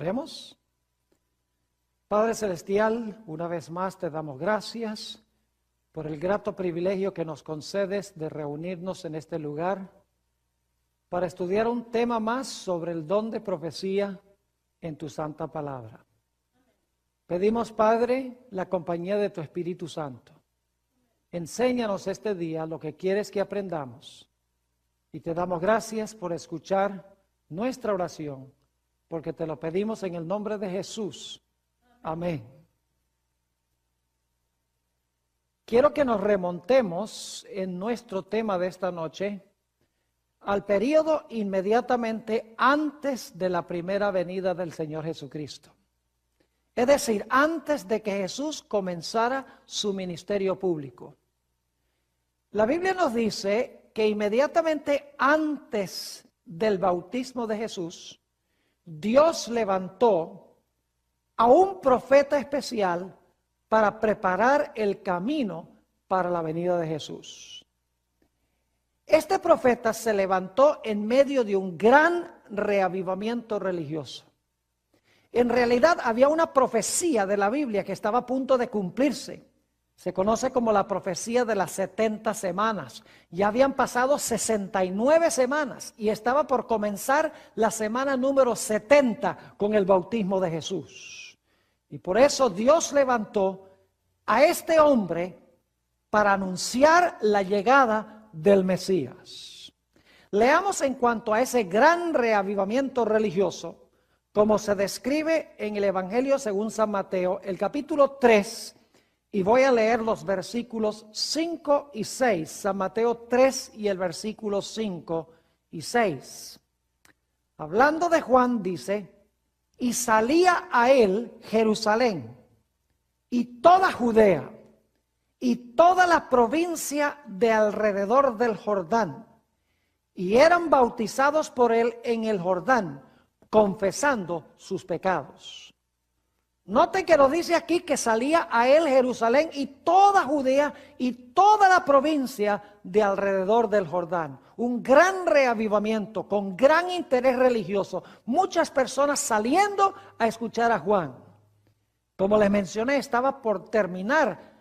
Oremos. Padre Celestial, una vez más te damos gracias por el grato privilegio que nos concedes de reunirnos en este lugar para estudiar un tema más sobre el don de profecía en tu santa palabra. Pedimos, Padre, la compañía de tu Espíritu Santo. Enséñanos este día lo que quieres que aprendamos y te damos gracias por escuchar nuestra oración, porque te lo pedimos en el nombre de Jesús. Amén. Quiero que nos remontemos en nuestro tema de esta noche al periodo inmediatamente antes de la primera venida del Señor Jesucristo. Es decir, antes de que Jesús comenzara su ministerio público. La Biblia nos dice que inmediatamente antes del bautismo de Jesús, Dios levantó a un profeta especial para preparar el camino para la venida de Jesús. Este profeta se levantó en medio de un gran reavivamiento religioso. En realidad había una profecía de la Biblia que estaba a punto de cumplirse. Se conoce como la profecía de las 70 semanas. Ya habían pasado 69 semanas y estaba por comenzar la semana número 70 con el bautismo de Jesús. Y por eso Dios levantó a este hombre para anunciar la llegada del Mesías. Leamos en cuanto a ese gran reavivamiento religioso, como se describe en el Evangelio según San Mateo, el capítulo 3, y voy a leer los versículos 5 y 6, San Mateo 3 y el versículo 5 y 6. Hablando de Juan dice, y salía a él Jerusalén, y toda Judea, y toda la provincia de alrededor del Jordán, y eran bautizados por él en el Jordán, confesando sus pecados. Noten que nos dice aquí que salía a él Jerusalén y toda Judea y toda la provincia de alrededor del Jordán. Un gran reavivamiento con gran interés religioso. Muchas personas saliendo a escuchar a Juan. Como les mencioné, estaba por terminar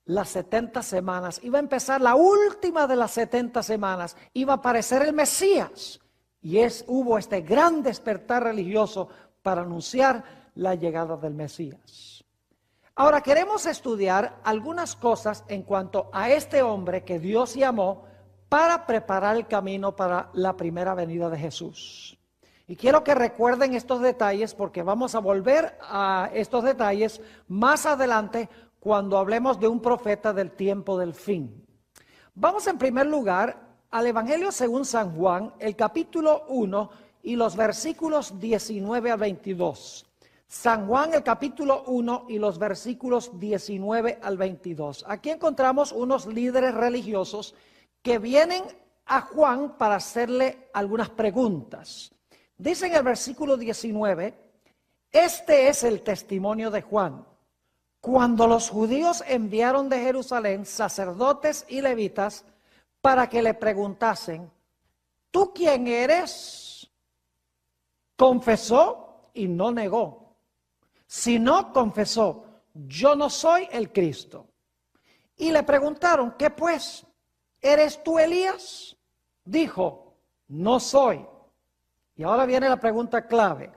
las 70 semanas. Iba a empezar la última de las 70 semanas. Iba a aparecer el Mesías. Y hubo este gran despertar religioso para anunciar la llegada del Mesías. Ahora queremos estudiar algunas cosas en cuanto a este hombre que Dios llamó para preparar el camino para la primera venida de Jesús. Y quiero que recuerden estos detalles porque vamos a volver a estos detalles más adelante cuando hablemos de un profeta del tiempo del fin. Vamos en primer lugar al Evangelio según San Juan, el capítulo 1 y los versículos 19 a 22. San Juan, el capítulo 1 y los versículos 19 al 22. Aquí encontramos unos líderes religiosos que vienen a Juan para hacerle algunas preguntas. Dice en el versículo 19, este es el testimonio de Juan. Cuando los judíos enviaron de Jerusalén sacerdotes y levitas para que le preguntasen, ¿tú quién eres? Confesó y no negó. Si no, confesó, yo no soy el Cristo. Y le preguntaron, ¿qué pues? ¿Eres tú Elías? Dijo, no soy. Y ahora viene la pregunta clave.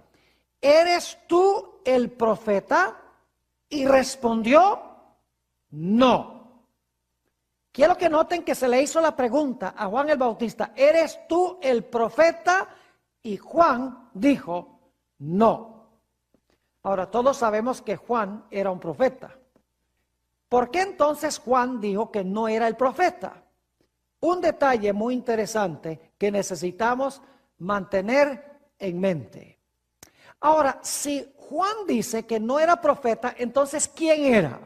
¿Eres tú el profeta? Y respondió, no. Quiero que noten que se le hizo la pregunta a Juan el Bautista, ¿eres tú el profeta? Y Juan dijo, no. Ahora, todos sabemos que Juan era un profeta. ¿Por qué entonces Juan dijo que no era el profeta? Un detalle muy interesante que necesitamos mantener en mente. Ahora, si Juan dice que no era profeta, entonces ¿quién era?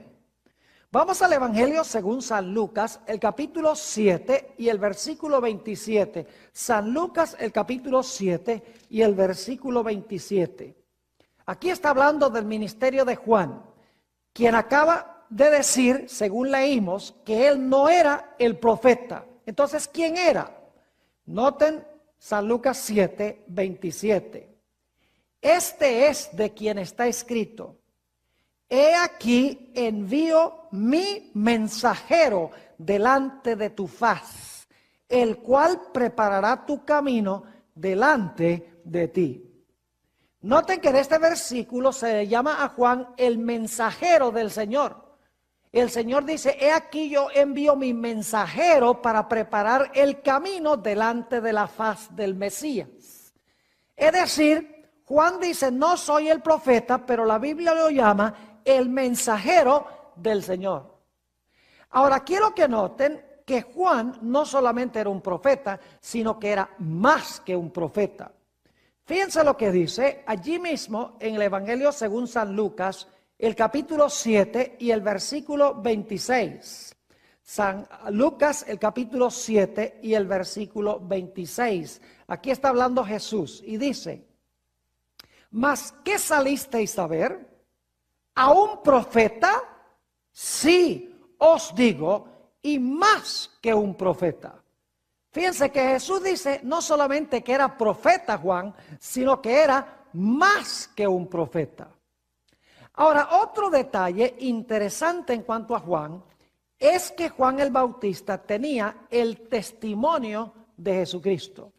Vamos al Evangelio según San Lucas, el capítulo 7 y el versículo 27. San Lucas, el capítulo 7 y el versículo 27. Aquí está hablando del ministerio de Juan, quien acaba de decir, según leímos, que él no era el profeta. Entonces, ¿quién era? Noten San Lucas 7, 27. Este es de quien está escrito: he aquí envío mi mensajero delante de tu faz, el cual preparará tu camino delante de ti. Noten que en este versículo se le llama a Juan el mensajero del Señor. El Señor dice: he aquí yo envío mi mensajero para preparar el camino delante de la faz del Mesías. Es decir, Juan dice: no soy el profeta, pero la Biblia lo llama el mensajero del Señor. Ahora quiero que noten que Juan no solamente era un profeta, sino que era más que un profeta. Fíjense lo que dice allí mismo en el Evangelio según San Lucas, el capítulo 7 y el versículo 26. San Lucas, el capítulo 7 y el versículo 26. Aquí está hablando Jesús y dice: ¿mas qué salisteis a ver? ¿A un profeta? Sí, os digo, y más que un profeta. Fíjense que Jesús dice no solamente que era profeta Juan, sino que era más que un profeta. Ahora, otro detalle interesante en cuanto a Juan es que Juan el Bautista tenía el testimonio de Jesucristo.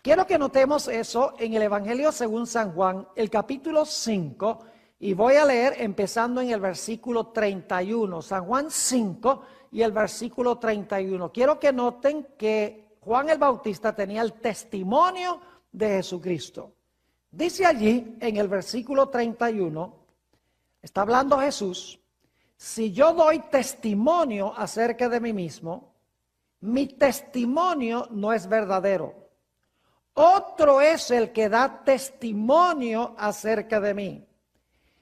Quiero que notemos eso en el Evangelio según San Juan, el capítulo 5, y voy a leer empezando en el versículo 31. San Juan 5 y el versículo 31. Quiero que noten que Juan el Bautista tenía el testimonio de Jesucristo. Dice allí en el versículo 31, está hablando Jesús: si yo doy testimonio acerca de mí mismo, mi testimonio no es verdadero. Otro es el que da testimonio acerca de mí.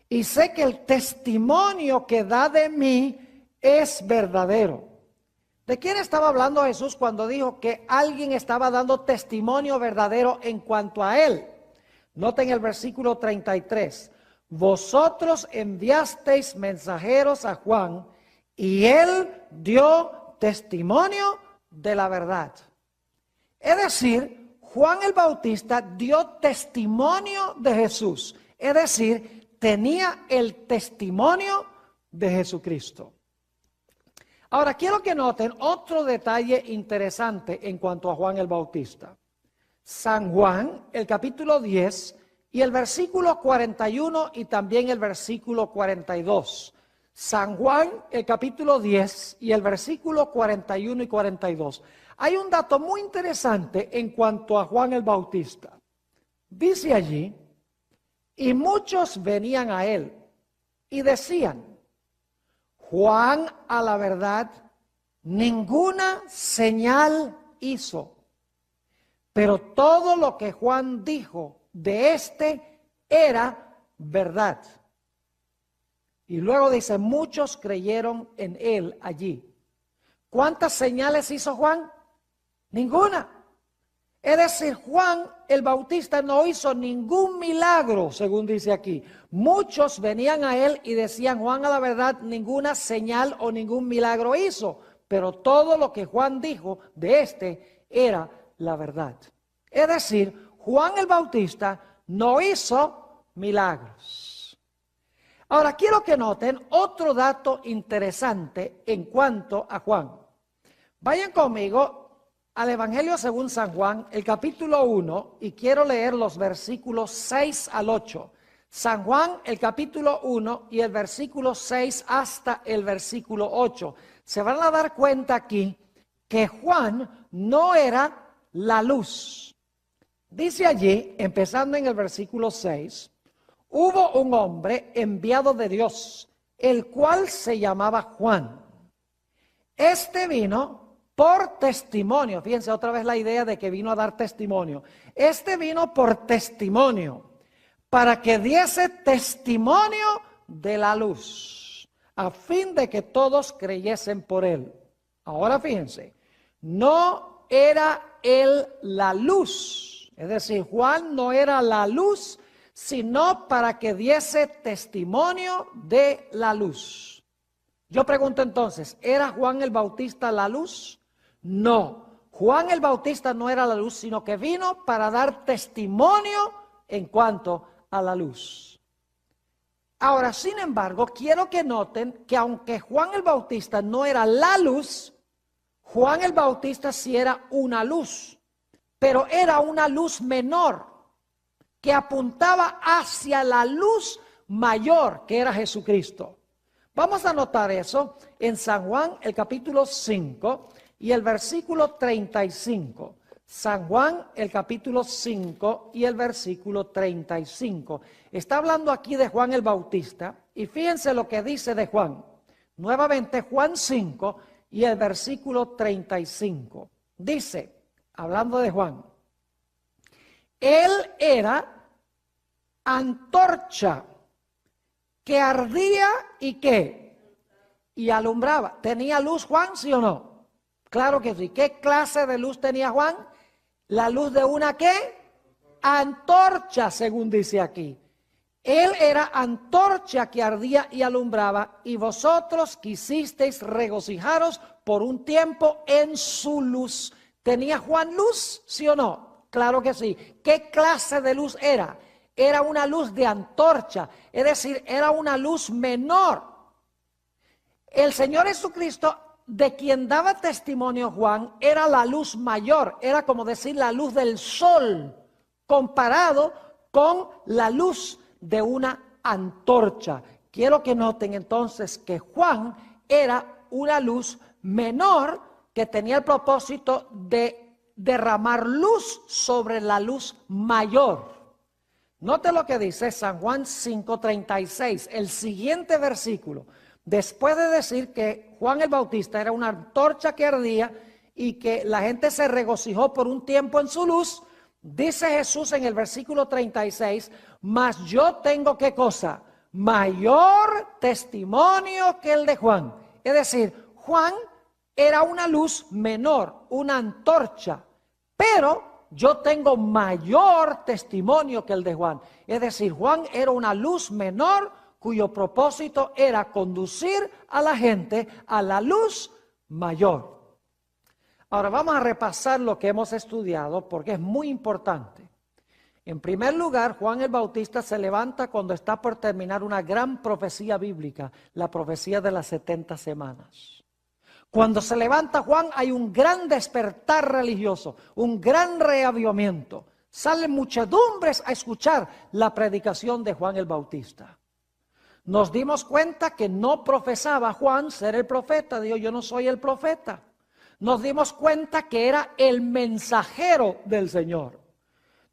Y sé que el testimonio que da de mí es verdadero. ¿De quién estaba hablando Jesús cuando dijo que alguien estaba dando testimonio verdadero en cuanto a él? Noten el versículo 33. Vosotros enviasteis mensajeros a Juan y él dio testimonio de la verdad. Es decir, Juan el Bautista dio testimonio de Jesús. Es decir, tenía el testimonio de Jesucristo. Ahora quiero que noten otro detalle interesante en cuanto a Juan el Bautista. San Juan, el capítulo 10 y el versículo 41 y también el versículo 42. San Juan, el capítulo 10 y el versículo 41 y 42. Hay un dato muy interesante en cuanto a Juan el Bautista. Dice allí: y muchos venían a él y decían: Juan, a la verdad, ninguna señal hizo, pero todo lo que Juan dijo de éste era verdad. Y luego dice: muchos creyeron en él allí. ¿Cuántas señales hizo Juan? Ninguna. Es decir, Juan el Bautista no hizo ningún milagro, según dice aquí. Muchos venían a él y decían: Juan, a la verdad, ninguna señal o ningún milagro hizo, pero todo lo que Juan dijo de éste era la verdad. Es decir, Juan el Bautista no hizo milagros. Ahora quiero que noten otro dato interesante en cuanto a Juan. Vayan conmigo al Evangelio según San Juan, el capítulo 1, y quiero leer los versículos 6 al 8. San Juan, el capítulo 1 y el versículo 6 hasta el versículo 8. Se van a dar cuenta aquí que Juan no era la luz. Dice allí, empezando en el versículo 6, hubo un hombre enviado de Dios, el cual se llamaba Juan. Este vino por testimonio. Fíjense otra vez la idea de que vino a dar testimonio. Este vino por testimonio, para que diese testimonio de la luz, a fin de que todos creyesen por él. Ahora fíjense, no era él la luz, es decir, Juan no era la luz, sino para que diese testimonio de la luz. Yo pregunto entonces, ¿era Juan el Bautista la luz? No, Juan el Bautista no era la luz, sino que vino para dar testimonio en cuanto a la luz. Ahora, sin embargo, quiero que noten que aunque Juan el Bautista no era la luz, Juan el Bautista sí era una luz, pero era una luz menor que apuntaba hacia la luz mayor que era Jesucristo. Vamos a notar eso en San Juan, el capítulo 5 y el versículo 35. San Juan, el capítulo 5 y el versículo 35. Está hablando aquí de Juan el Bautista y fíjense lo que dice de Juan. Nuevamente Juan 5 y el versículo 35. Dice, hablando de Juan, él era antorcha que ardía y ¿qué? Y alumbraba. ¿Tenía luz Juan, sí o no? Claro que sí. ¿Qué clase de luz tenía Juan? La luz de una ¿qué? Antorcha, según dice aquí. Él era antorcha que ardía y alumbraba, y vosotros quisisteis regocijaros por un tiempo en su luz. ¿Tenía Juan luz, sí o no? Claro que sí. ¿Qué clase de luz era? Era una luz de antorcha, es decir, era una luz menor. El Señor Jesucristo, de quien daba testimonio Juan, era la luz mayor, era como decir la luz del sol, comparado con la luz de una antorcha. Quiero que noten entonces que Juan era una luz menor que tenía el propósito de derramar luz sobre la luz mayor. Note lo que dice San Juan 5:36, el siguiente versículo. Después de decir que Juan el Bautista era una antorcha que ardía y que la gente se regocijó por un tiempo en su luz, dice Jesús en el versículo 36, mas yo tengo ¿qué cosa? Mayor testimonio que el de Juan. Es decir, Juan era una luz menor, una antorcha, pero yo tengo mayor testimonio que el de Juan. Es decir, Juan era una luz menor cuyo propósito era conducir a la gente a la luz mayor. Ahora vamos a repasar lo que hemos estudiado porque es muy importante. En primer lugar, Juan el Bautista se levanta cuando está por terminar una gran profecía bíblica, la profecía de las 70 semanas. Cuando se levanta Juan hay un gran despertar religioso, un gran reavivamiento. Salen muchedumbres a escuchar la predicación de Juan el Bautista. Nos dimos cuenta que no profesaba Juan ser el profeta, dijo yo no soy el profeta. Nos dimos cuenta que era el mensajero del Señor.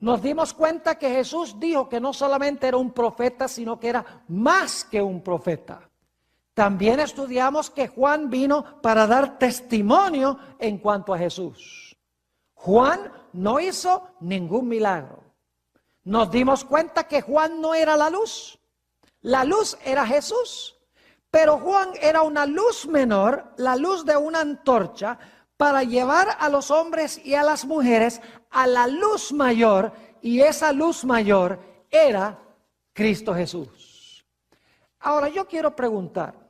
Nos dimos cuenta que Jesús dijo que no solamente era un profeta, sino que era más que un profeta. También estudiamos que Juan vino para dar testimonio en cuanto a Jesús. Juan no hizo ningún milagro. Nos dimos cuenta que Juan no era la luz. La luz era Jesús. Pero Juan era una luz menor, la luz de una antorcha, para llevar a los hombres y a las mujeres a la luz mayor. Y esa luz mayor era Cristo Jesús. Ahora yo quiero preguntar.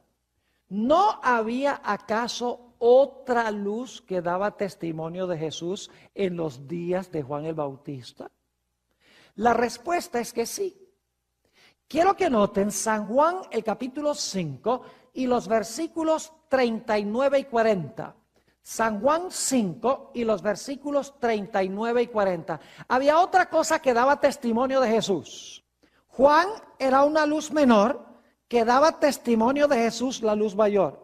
¿No había acaso otra luz que daba testimonio de Jesús en los días de Juan el Bautista? La respuesta es que sí. Quiero que noten San Juan el capítulo 5 y los versículos 39 y 40. San Juan 5 y los versículos 39 y 40. Había otra cosa que daba testimonio de Jesús. Juan era una luz menor que daba testimonio de Jesús, la luz mayor.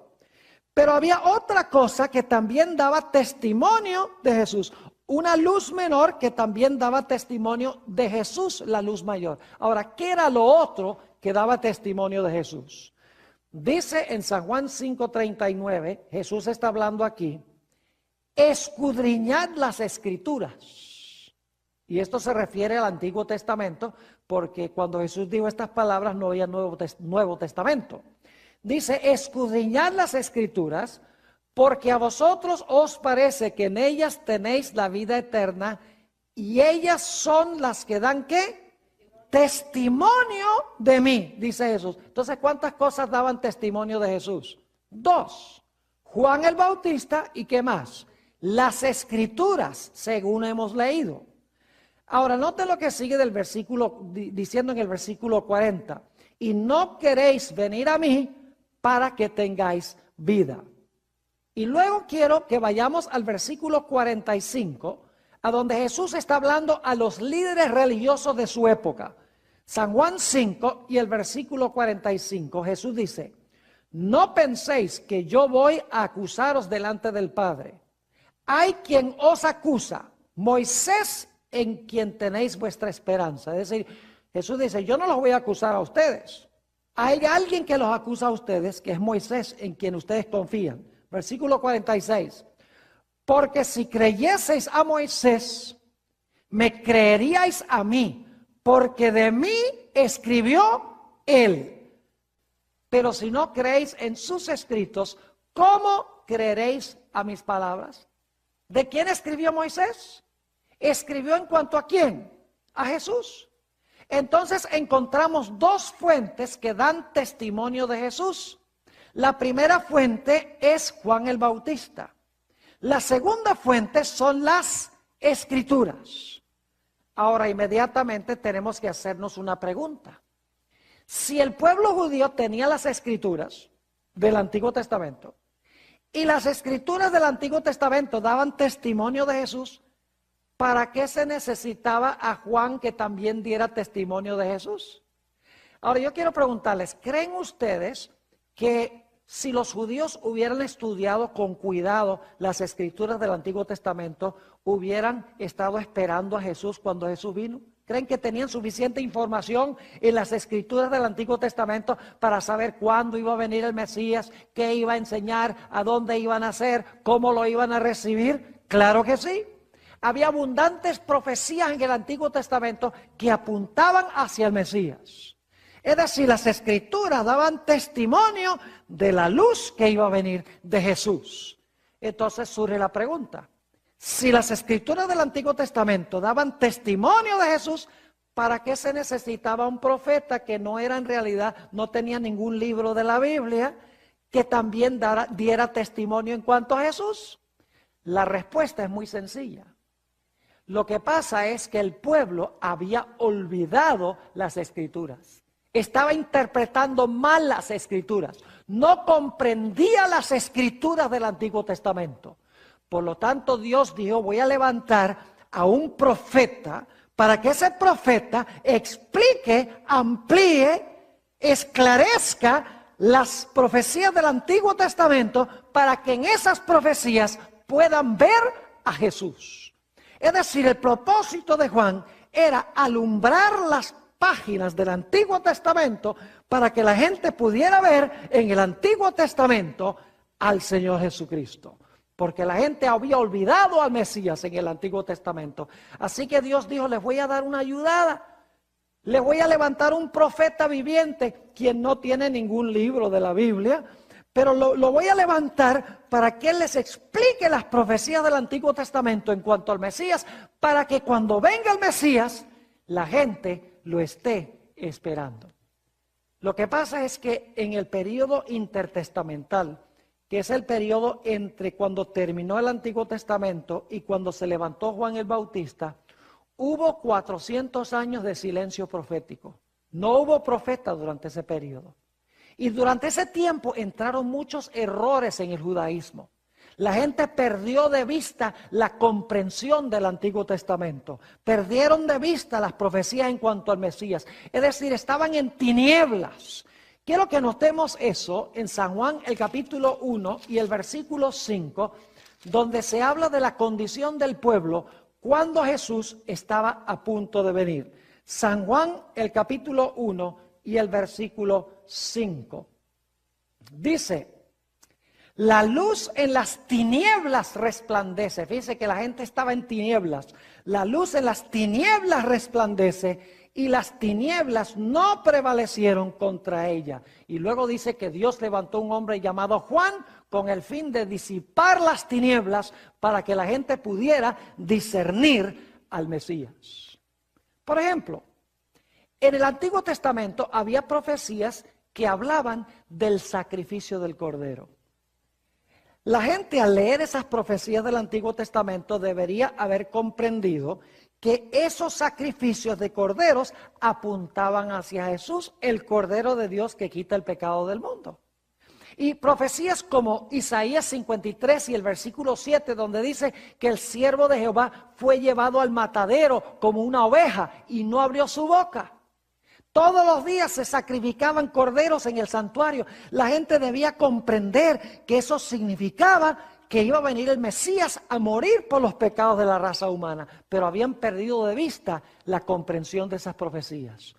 Pero había otra cosa que también daba testimonio de Jesús. Una luz menor que también daba testimonio de Jesús, la luz mayor. Ahora, ¿qué era lo otro que daba testimonio de Jesús? Dice en San Juan 5:39, Jesús está hablando aquí, escudriñad las Escrituras. Y esto se refiere al Antiguo Testamento, porque cuando Jesús dijo estas palabras no había Nuevo Testamento. Dice, escudriñad las Escrituras, porque a vosotros os parece que en ellas tenéis la vida eterna, y ellas son las que dan, ¿qué? Testimonio de mí, dice Jesús. Entonces, ¿cuántas cosas daban testimonio de Jesús? 2. Juan el Bautista, ¿y qué más? Las Escrituras, según hemos leído. Ahora, note lo que sigue del versículo, diciendo en el versículo 40. Y no queréis venir a mí para que tengáis vida. Y luego quiero que vayamos al versículo 45, a donde Jesús está hablando a los líderes religiosos de su época. San Juan 5 y el versículo 45, Jesús dice: no penséis que yo voy a acusaros delante del Padre. Hay quien os acusa, Moisés, en quien tenéis vuestra esperanza. Es decir, Jesús dice: yo no los voy a acusar a ustedes. Hay alguien que los acusa a ustedes, que es Moisés, en quien ustedes confían. Versículo 46. Porque si creyeseis a Moisés, me creeríais a mí, porque de mí escribió él. Pero si no creéis en sus escritos, ¿cómo creeréis a mis palabras? ¿De quién escribió Moisés? ¿Escribió en cuanto a quién? A Jesús. Entonces encontramos dos fuentes que dan testimonio de Jesús. La primera fuente es Juan el Bautista. La segunda fuente son las Escrituras. Ahora, inmediatamente tenemos que hacernos una pregunta. Si el pueblo judío tenía las Escrituras del Antiguo Testamento y las Escrituras del Antiguo Testamento daban testimonio de Jesús, ¿para qué se necesitaba a Juan que también diera testimonio de Jesús? Ahora, yo quiero preguntarles, ¿creen ustedes que si los judíos hubieran estudiado con cuidado las Escrituras del Antiguo Testamento, hubieran estado esperando a Jesús cuando Jesús vino? ¿Creen que tenían suficiente información en las Escrituras del Antiguo Testamento para saber cuándo iba a venir el Mesías, qué iba a enseñar, a dónde iban a hacer, cómo lo iban a recibir? Claro que sí. Había abundantes profecías en el Antiguo Testamento que apuntaban hacia el Mesías. Es decir, las Escrituras daban testimonio de la luz que iba a venir de Jesús. Entonces surge la pregunta: si las Escrituras del Antiguo Testamento daban testimonio de Jesús, ¿para qué se necesitaba un profeta que no era en realidad, no tenía ningún libro de la Biblia, que también diera testimonio en cuanto a Jesús? La respuesta es muy sencilla. Lo que pasa es que el pueblo había olvidado las Escrituras. Estaba interpretando mal las Escrituras. No comprendía las Escrituras del Antiguo Testamento. Por lo tanto, Dios dijo: voy a levantar a un profeta para que ese profeta explique, amplíe, esclarezca las profecías del Antiguo Testamento, para que en esas profecías puedan ver a Jesús. Es decir, el propósito de Juan era alumbrar las páginas del Antiguo Testamento para que la gente pudiera ver en el Antiguo Testamento al Señor Jesucristo. Porque la gente había olvidado al Mesías en el Antiguo Testamento. Así que Dios dijo: les voy a dar una ayudada. Les voy a levantar un profeta viviente, quien no tiene ningún libro de la Biblia, pero lo voy a levantar para que Él les explique las profecías del Antiguo Testamento en cuanto al Mesías, para que cuando venga el Mesías, la gente lo esté esperando. Lo que pasa es que en el periodo intertestamental, que es el periodo entre cuando terminó el Antiguo Testamento y cuando se levantó Juan el Bautista, hubo 400 años de silencio profético. No hubo profeta durante ese periodo. Y durante ese tiempo entraron muchos errores en el judaísmo. La gente perdió de vista la comprensión del Antiguo Testamento. Perdieron de vista las profecías en cuanto al Mesías. Es decir, estaban en tinieblas. Quiero que notemos eso en San Juan, el capítulo 1 y el versículo 5, donde se habla de la condición del pueblo cuando Jesús estaba a punto de venir. San Juan, el capítulo 1 y el versículo 5. Dice: la luz en las tinieblas resplandece. Fíjense que la gente estaba en tinieblas. La luz en las tinieblas resplandece, y las tinieblas no prevalecieron contra ella. Y luego dice que Dios levantó un hombre llamado Juan con el fin de disipar las tinieblas para que la gente pudiera discernir al Mesías. Por ejemplo, en el Antiguo Testamento había profecías que hablaban del sacrificio del Cordero. La gente, al leer esas profecías del Antiguo Testamento, debería haber comprendido que esos sacrificios de corderos apuntaban hacia Jesús, el Cordero de Dios que quita el pecado del mundo. Y profecías como Isaías 53 y el versículo 7, donde dice que el siervo de Jehová fue llevado al matadero como una oveja y no abrió su boca. Todos los días se sacrificaban corderos en el santuario. La gente debía comprender que eso significaba que iba a venir el Mesías a morir por los pecados de la raza humana, pero habían perdido de vista la comprensión de esas profecías.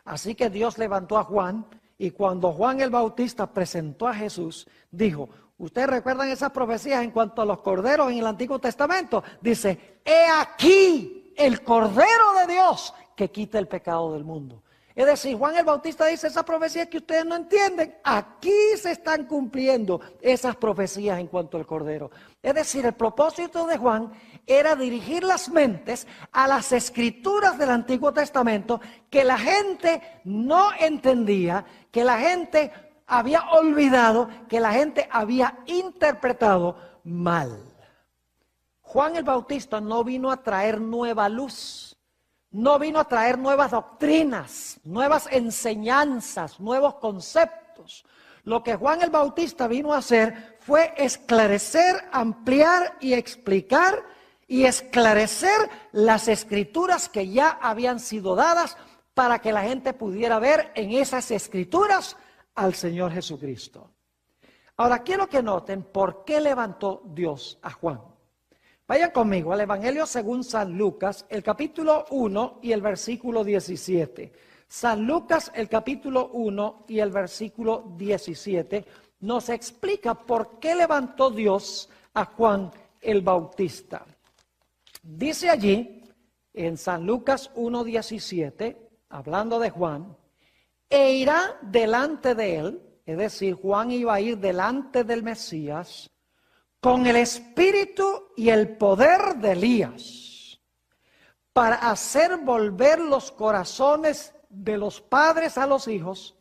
Así que Dios levantó a Juan, y cuando Juan el Bautista presentó a Jesús, dijo: ¿ustedes recuerdan esas profecías en cuanto a los corderos en el Antiguo Testamento? Dice: he aquí el Cordero de Dios que quita el pecado del mundo. Es decir, Juan el Bautista dice: esas profecías que ustedes no entienden, aquí se están cumpliendo esas profecías en cuanto al Cordero. Es decir, el propósito de Juan era dirigir las mentes a las escrituras del Antiguo Testamento que la gente no entendía, que la gente había olvidado, que la gente había interpretado mal. Juan el Bautista no vino a traer nueva luz. No vino a traer nuevas doctrinas, nuevas enseñanzas, nuevos conceptos. Lo que Juan el Bautista vino a hacer fue esclarecer, ampliar y explicar y esclarecer las escrituras que ya habían sido dadas para que la gente pudiera ver en esas escrituras al Señor Jesucristo. Ahora quiero que noten por qué levantó Dios a Juan. Vayan conmigo al Evangelio según San Lucas, el capítulo 1 y el versículo 17. San Lucas, el capítulo 1 y el versículo 17, nos explica por qué levantó Dios a Juan el Bautista. Dice allí, en San Lucas 1:17, hablando de Juan: e irá delante de él, es decir, Juan iba a ir delante del Mesías, con el espíritu y el poder de Elías, para hacer volver los corazones de los padres a los hijos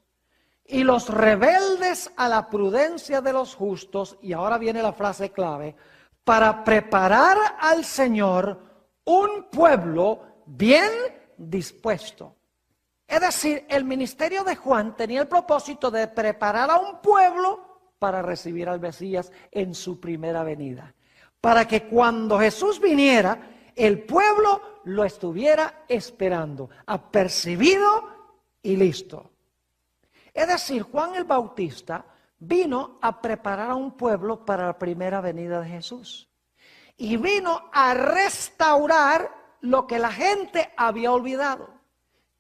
y los rebeldes a la prudencia de los justos. Y ahora viene la frase clave: para preparar al Señor un pueblo bien dispuesto. Es decir, el ministerio de Juan tenía el propósito de preparar a un pueblo para recibir al Mesías en su primera venida, para que cuando Jesús viniera, el pueblo lo estuviera esperando, apercibido y listo. Es decir, Juan el Bautista vino a preparar a un pueblo para la primera venida de Jesús, y vino a restaurar lo que la gente había olvidado.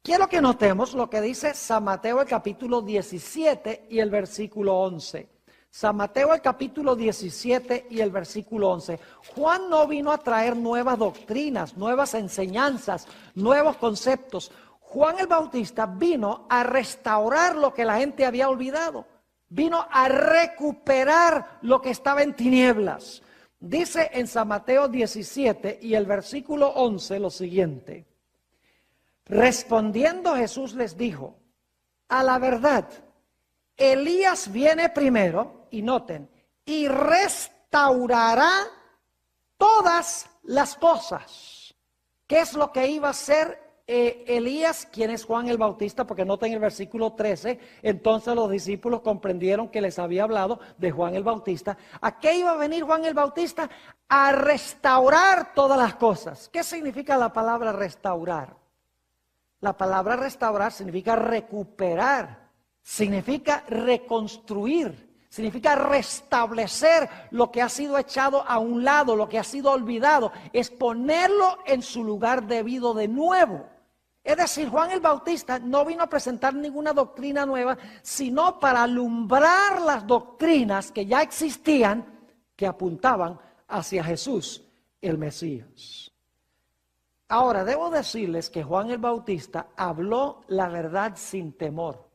Quiero que notemos lo que dice San Mateo el capítulo 17 y el versículo 11. San Mateo el capítulo 17 y el versículo 11. Juan no vino a traer nuevas doctrinas, nuevas enseñanzas, nuevos conceptos. Juan el Bautista vino a restaurar lo que la gente había olvidado. Vino a recuperar lo que estaba en tinieblas. Dice en San Mateo 17 y el versículo 11 lo siguiente: respondiendo Jesús les dijo: a la verdad, Elías viene primero, y noten, y restaurará todas las cosas. ¿Qué es lo que iba a hacer Elías? ¿Quién es Juan el Bautista? Porque noten el versículo 13, entonces los discípulos comprendieron que les había hablado de Juan el Bautista. ¿A qué iba a venir Juan el Bautista? A restaurar todas las cosas. ¿Qué significa la palabra restaurar? La palabra restaurar significa recuperar, significa reconstruir, significa restablecer lo que ha sido echado a un lado, lo que ha sido olvidado, es ponerlo en su lugar debido de nuevo. Es decir, Juan el Bautista no vino a presentar ninguna doctrina nueva, sino para alumbrar las doctrinas que ya existían, que apuntaban hacia Jesús, el Mesías. Ahora, debo decirles que Juan el Bautista habló la verdad sin temor.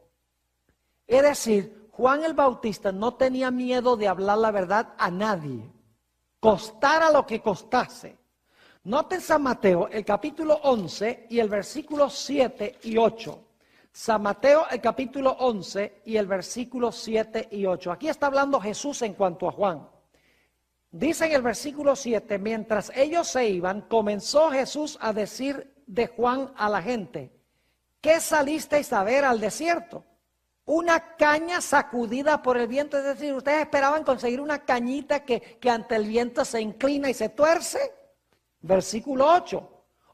Es decir, Juan el Bautista no tenía miedo de hablar la verdad a nadie, costara lo que costase. Noten San Mateo, el capítulo 11 y el versículo 7 y 8. San Mateo, el capítulo 11 y el versículo 7 y 8. Aquí está hablando Jesús en cuanto a Juan. Dice en el versículo 7, mientras ellos se iban, comenzó Jesús a decir de Juan a la gente: ¿qué salisteis a ver al desierto? Una caña sacudida por el viento. Es decir, ustedes esperaban conseguir una cañita que ante el viento se inclina y se tuerce. Versículo 8.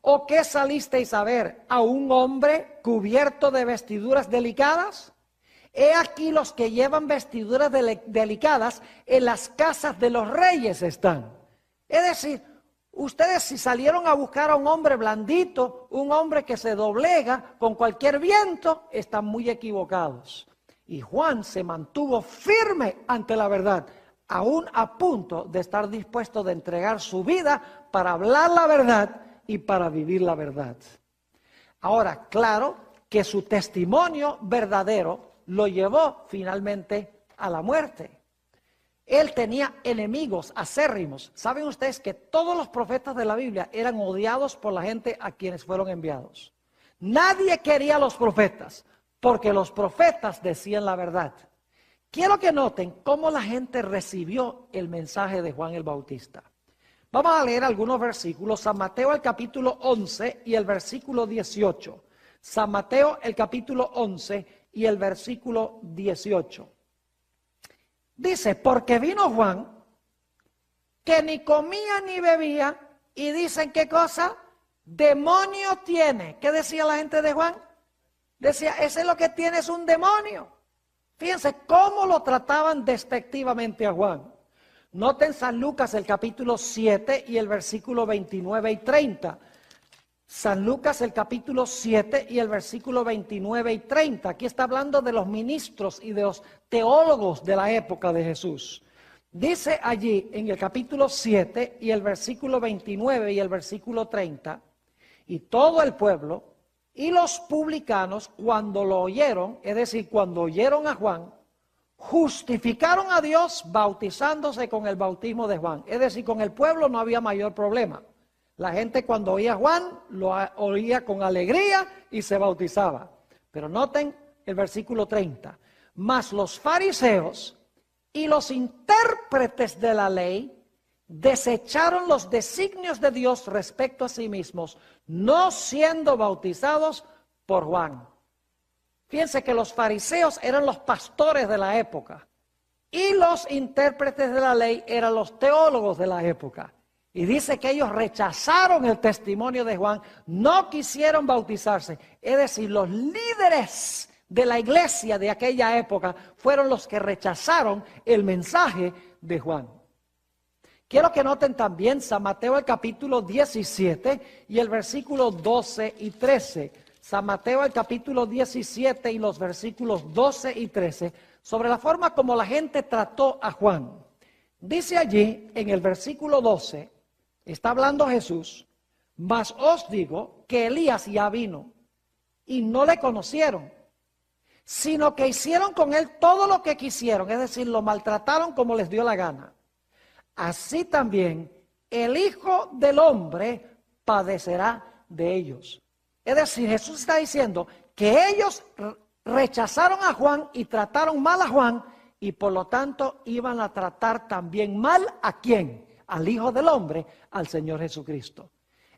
¿O qué salisteis a ver? ¿A un hombre cubierto de vestiduras delicadas? He aquí los que llevan vestiduras delicadas en las casas de los reyes están. Es decir, ustedes si salieron a buscar a un hombre blandito, un hombre que se doblega con cualquier viento, están muy equivocados. Y Juan se mantuvo firme ante la verdad, aún a punto de estar dispuesto de entregar su vida para hablar la verdad y para vivir la verdad. Ahora, claro que su testimonio verdadero lo llevó finalmente a la muerte. Él tenía enemigos acérrimos. ¿Saben ustedes que todos los profetas de la Biblia eran odiados por la gente a quienes fueron enviados? Nadie quería a los profetas, porque los profetas decían la verdad. Quiero que noten cómo la gente recibió el mensaje de Juan el Bautista. Vamos a leer algunos versículos. San Mateo el capítulo 11 y el versículo 18. San Mateo el capítulo 11 y el versículo 18. Dice, porque vino Juan, que ni comía ni bebía, y dicen, ¿qué cosa? Demonio tiene. ¿Qué decía la gente de Juan? Decía, ese es lo que tiene, es un demonio. Fíjense cómo lo trataban despectivamente a Juan. Noten San Lucas el capítulo 7 y el versículo 29 y 30. San Lucas el capítulo 7 y el versículo 29 y 30. Aquí está hablando de los ministros y de los teólogos de la época de Jesús. Dice allí en el capítulo 7 y el versículo 29 y el versículo 30, y todo el pueblo y los publicanos cuando lo oyeron, es decir, cuando oyeron a Juan, justificaron a Dios bautizándose con el bautismo de Juan. Es decir, con el pueblo no había mayor problema. La gente cuando oía a Juan, lo oía con alegría y se bautizaba. Pero noten el versículo 30. Mas los fariseos y los intérpretes de la ley desecharon los designios de Dios respecto a sí mismos, no siendo bautizados por Juan. Fíjense que los fariseos eran los pastores de la época y los intérpretes de la ley eran los teólogos de la época. Y dice que ellos rechazaron el testimonio de Juan, no quisieron bautizarse. Es decir, los líderes de la iglesia de aquella época fueron los que rechazaron el mensaje de Juan. Quiero que noten también San Mateo el capítulo 17 y el versículo 12 y 13. San Mateo el capítulo 17 y los versículos 12 y 13, sobre la forma como la gente trató a Juan. Dice allí en el versículo 12, está hablando Jesús, mas os digo que Elías ya vino y no le conocieron, sino que hicieron con él todo lo que quisieron, es decir, lo maltrataron como les dio la gana. Así también el Hijo del Hombre padecerá de ellos. Es decir, Jesús está diciendo que ellos rechazaron a Juan y trataron mal a Juan y por lo tanto iban a tratar también mal ¿a quién? Al Hijo del Hombre, al Señor Jesucristo.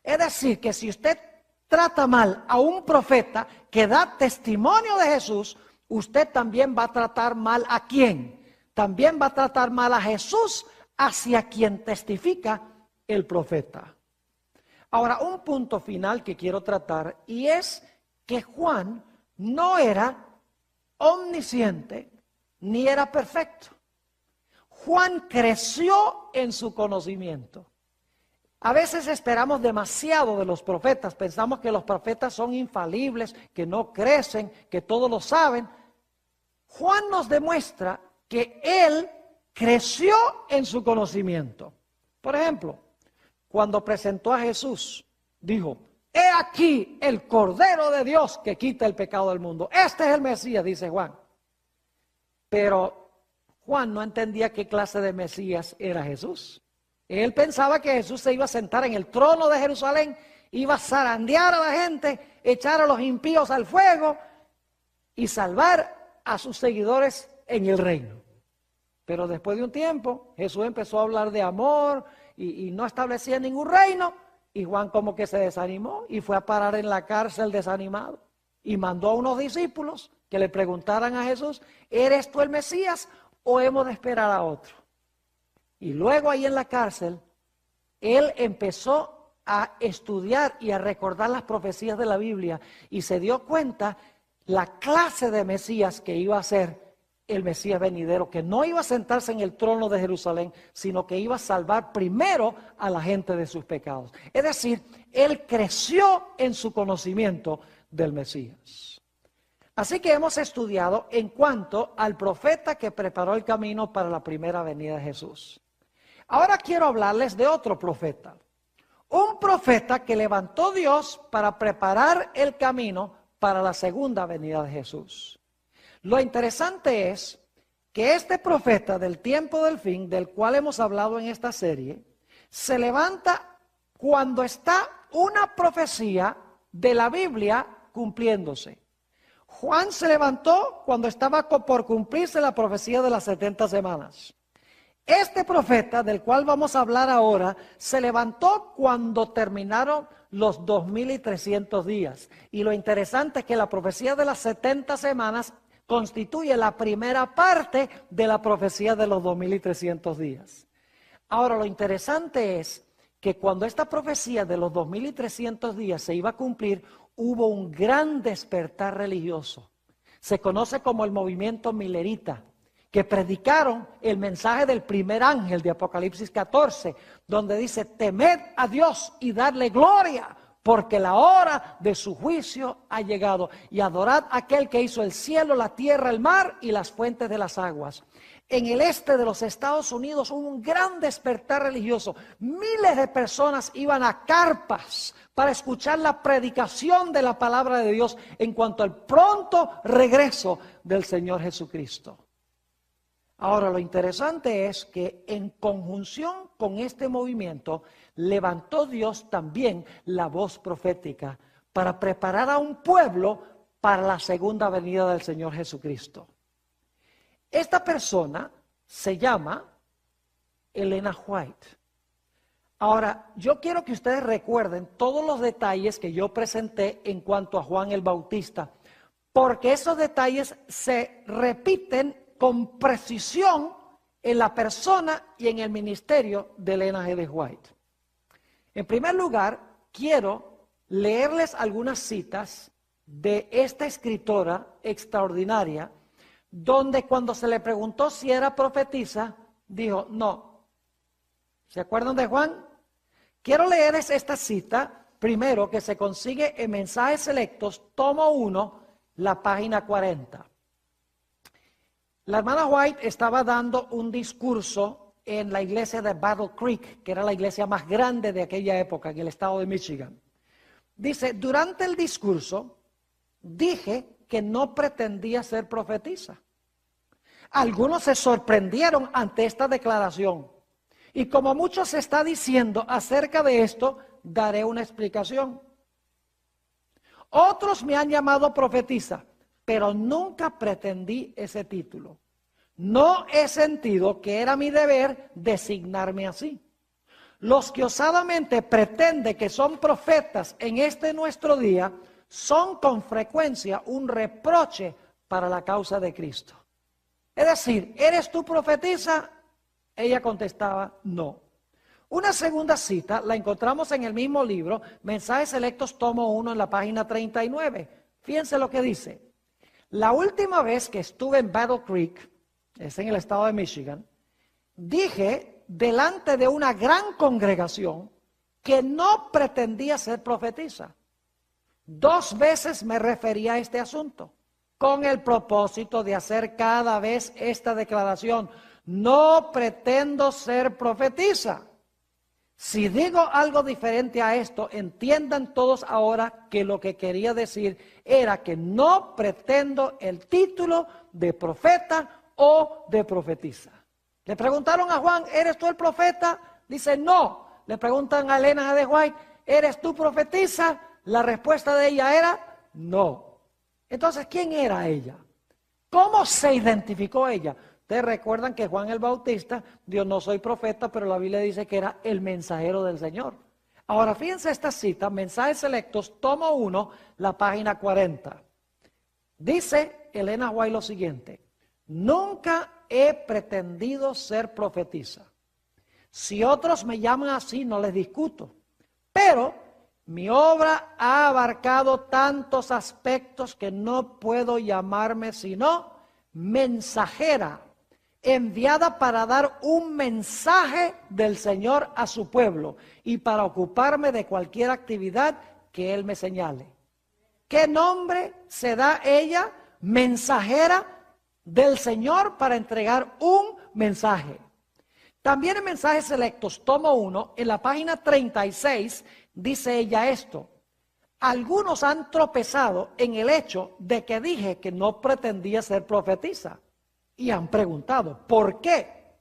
Es decir, que si usted trata mal a un profeta que da testimonio de Jesús, usted también va a tratar mal ¿a quién? También va a tratar mal a Jesús hacia quien testifica el profeta. Ahora, un punto final que quiero tratar y es que Juan no era omnisciente ni era perfecto. Juan creció en su conocimiento. A veces esperamos demasiado de los profetas, pensamos que los profetas son infalibles, que no crecen, que todo lo saben. Juan nos demuestra que él creció en su conocimiento. Por ejemplo, cuando presentó a Jesús, dijo, he aquí el Cordero de Dios que quita el pecado del mundo. Este es el Mesías, dice Juan. Pero Juan no entendía qué clase de Mesías era Jesús. Él pensaba que Jesús se iba a sentar en el trono de Jerusalén, iba a zarandear a la gente, echar a los impíos al fuego y salvar a sus seguidores en el reino. Pero después de un tiempo, Jesús empezó a hablar de amor y no establecía ningún reino. Y Juan como que se desanimó y fue a parar en la cárcel desanimado. Y mandó a unos discípulos que le preguntaran a Jesús, ¿eres tú el Mesías o hemos de esperar a otro? Y luego ahí en la cárcel, él empezó a estudiar y a recordar las profecías de la Biblia y se dio cuenta la clase de Mesías que iba a ser el Mesías venidero, que no iba a sentarse en el trono de Jerusalén, sino que iba a salvar primero a la gente de sus pecados. Es decir, él creció en su conocimiento del Mesías. Así que hemos estudiado en cuanto al profeta que preparó el camino para la primera venida de Jesús. Ahora quiero hablarles de otro profeta. Un profeta que levantó Dios para preparar el camino para la segunda venida de Jesús. Lo interesante es que este profeta del tiempo del fin, del cual hemos hablado en esta serie, se levanta cuando está una profecía de la Biblia cumpliéndose. Juan se levantó cuando estaba por cumplirse la profecía de las 70 semanas. Este profeta, del cual vamos a hablar ahora, se levantó cuando terminaron los 2300 días. Y lo interesante es que la profecía de las 70 semanas constituye la primera parte de la profecía de los 2300 días. Ahora, lo interesante es que cuando esta profecía de los 2300 días se iba a cumplir, hubo un gran despertar religioso. Se conoce como el movimiento milerita, que predicaron el mensaje del primer ángel de Apocalipsis 14, donde dice, temed a Dios y darle gloria, porque la hora de su juicio ha llegado, y adorad a aquel que hizo el cielo, la tierra, el mar y las fuentes de las aguas. En el este de los Estados Unidos hubo un gran despertar religioso. Miles de personas iban a carpas para escuchar la predicación de la palabra de Dios en cuanto al pronto regreso del Señor Jesucristo. Ahora, lo interesante es que en conjunción con este movimiento, levantó Dios también la voz profética para preparar a un pueblo para la segunda venida del Señor Jesucristo. Esta persona se llama Elena White. Ahora, yo quiero que ustedes recuerden todos los detalles que yo presenté en cuanto a Juan el Bautista, porque esos detalles se repiten con precisión en la persona y en el ministerio de Elena G. White. En primer lugar, quiero leerles algunas citas de esta escritora extraordinaria, donde cuando se le preguntó si era profetisa, dijo no. ¿Se acuerdan de Juan? Quiero leerles esta cita, primero, que se consigue en Mensajes Selectos, tomo 1, la página 40. La hermana White estaba dando un discurso en la iglesia de Battle Creek, que era la iglesia más grande de aquella época en el estado de Michigan. Dice, durante el discurso dije que no pretendía ser profetisa. Algunos se sorprendieron ante esta declaración. Y como mucho se está diciendo acerca de esto, daré una explicación. Otros me han llamado profetisa, pero nunca pretendí ese título. No he sentido que era mi deber designarme así. Los que osadamente pretenden que son profetas en este nuestro día son con frecuencia un reproche para la causa de Cristo. Es decir, ¿eres tú profetisa? Ella contestaba, no. Una segunda cita la encontramos en el mismo libro, Mensajes Selectos, tomo 1, en la página 39. Fíjense lo que dice. La última vez que estuve en Battle Creek, es en el estado de Michigan, dije delante de una gran congregación que no pretendía ser profetisa. 2 veces me referí a este asunto con el propósito de hacer cada vez esta declaración. No pretendo ser profetisa. Si digo algo diferente a esto, entiendan todos ahora que lo que quería decir era que no pretendo el título de profeta o de profetisa. Le preguntaron a Juan, ¿eres tú el profeta? Dice, no. Le preguntan a Elena G. White, ¿eres tú profetisa? La respuesta de ella era, no. Entonces, ¿quién era ella? ¿Cómo se identificó ella? Ustedes recuerdan que Juan el Bautista, Dios, no soy profeta, pero la Biblia dice que era el mensajero del Señor. Ahora fíjense esta cita, Mensajes Selectos, tomo 1, la página 40. Dice Elena White lo siguiente: nunca he pretendido ser profetisa. Si otros me llaman así, no les discuto. Pero mi obra ha abarcado tantos aspectos que no puedo llamarme sino mensajera, enviada para dar un mensaje del Señor a su pueblo y para ocuparme de cualquier actividad que Él me señale. ¿Qué nombre se da ella? Mensajera del Señor para entregar un mensaje. También en Mensajes Selectos, tomo 1, en la página 36, dice ella esto: algunos han tropezado en el hecho de que dije que no pretendía ser profetisa. Y han preguntado, ¿por qué?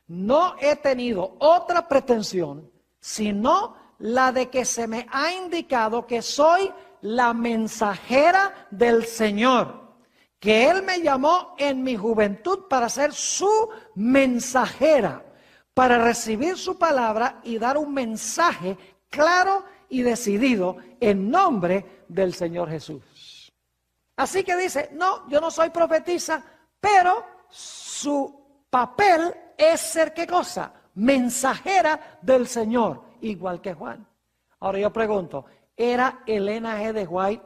No he tenido otra pretensión, sino la de que se me ha indicado que soy la mensajera del Señor, que Él me llamó en mi juventud para ser su mensajera, para recibir su palabra y dar un mensaje claro y decidido en nombre del Señor Jesús. Así que dice, no, yo no soy profetisa, pero su papel es ser, ¿qué cosa? Mensajera del Señor, igual que Juan. Ahora yo pregunto, ¿era Elena G. de White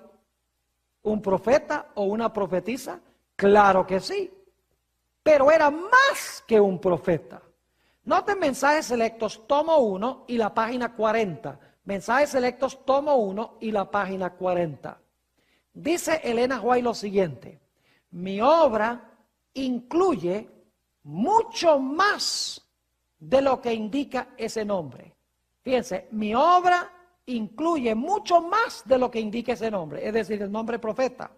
un profeta o una profetisa? Claro que sí, pero era más que un profeta. Noten Mensajes Selectos, tomo 1 y la página 40. Mensajes Selectos, tomo 1 y la página 40. Dice Elena White lo siguiente: mi obra incluye mucho más de lo que indica ese nombre. Fíjense, mi obra incluye mucho más de lo que indica ese nombre, es decir, el nombre profeta.